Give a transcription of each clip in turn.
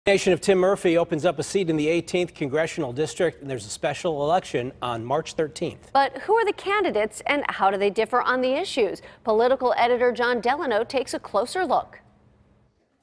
Nation of Tim Murphy opens up a seat in the 18th Congressional District, and there's a special election on March 13th. But who are the candidates and how do they differ on the issues? Political editor John Delano takes a closer look.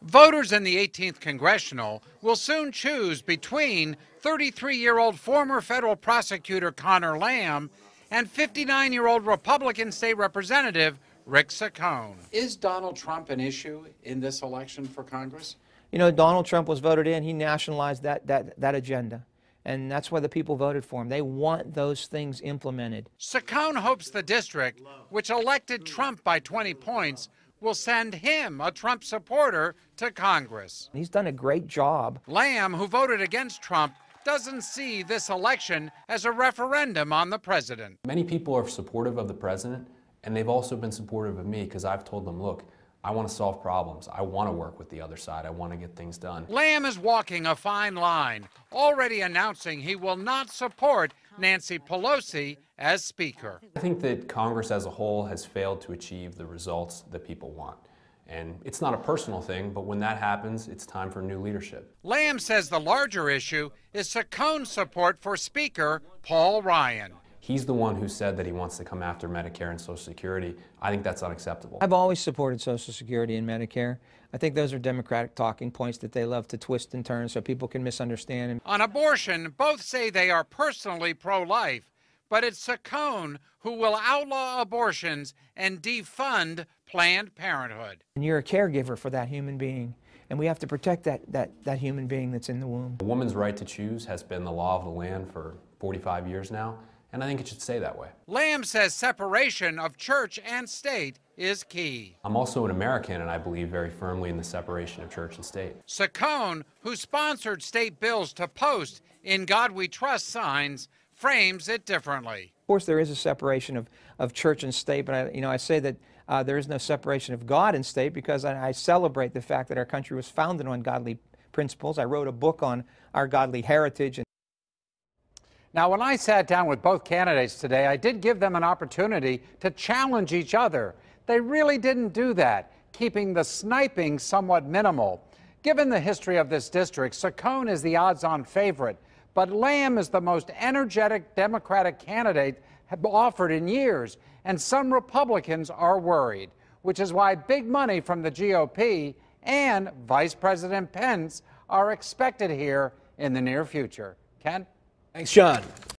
Voters in the 18th Congressional will soon choose between 33-year-old former federal prosecutor Conor Lamb and 59-year-old Republican state representative Rick Saccone. Is Donald Trump an issue in this election for Congress? You know, Donald Trump was voted in. He nationalized that agenda. And that's why the people voted for him. They want those things implemented. Saccone hopes the district, which elected Trump by 20 points, will send him, a Trump supporter, to Congress. He's done a great job. Lamb, who voted against Trump, doesn't see this election as a referendum on the president. Many people are supportive of the president, and they've also been supportive of me because I've told them, look, I want to solve problems. I want to work with the other side. I want to get things done. Lamb is walking a fine line, already announcing he will not support Nancy Pelosi as Speaker. I think that Congress as a whole has failed to achieve the results that people want. And it's not a personal thing, but when that happens, it's time for new leadership. Lamb says the larger issue is Saccone's support for Speaker Paul Ryan. He's the one who said that he wants to come after Medicare and Social Security. I think that's unacceptable. I've always supported Social Security and Medicare. I think those are Democratic talking points that they love to twist and turn so people can misunderstand. On abortion, both say they are personally pro-life, but it's Saccone who will outlaw abortions and defund Planned Parenthood. And you're a caregiver for that human being, and we have to protect that human being that's in the womb. A woman's right to choose has been the law of the land for 45 years now, and I think it should stay that way. Lamb says separation of church and state is key. I'm also an American, and I believe very firmly in the separation of church and state. Saccone, who sponsored state bills to post "In God We Trust" signs, frames it differently. Of course, there is a separation of church and state, but I say that there is no separation of God and state because I celebrate the fact that our country was founded on godly principles. I wrote a book on our godly heritage. Now, when I sat down with both candidates today, I did give them an opportunity to challenge each other. They really didn't do that, keeping the sniping somewhat minimal. Given the history of this district, Saccone is the odds-on favorite, but Lamb is the most energetic Democratic candidate offered in years, and some Republicans are worried, which is why big money from the GOP and Vice President Pence are expected here in the near future. Ken? Thanks, John.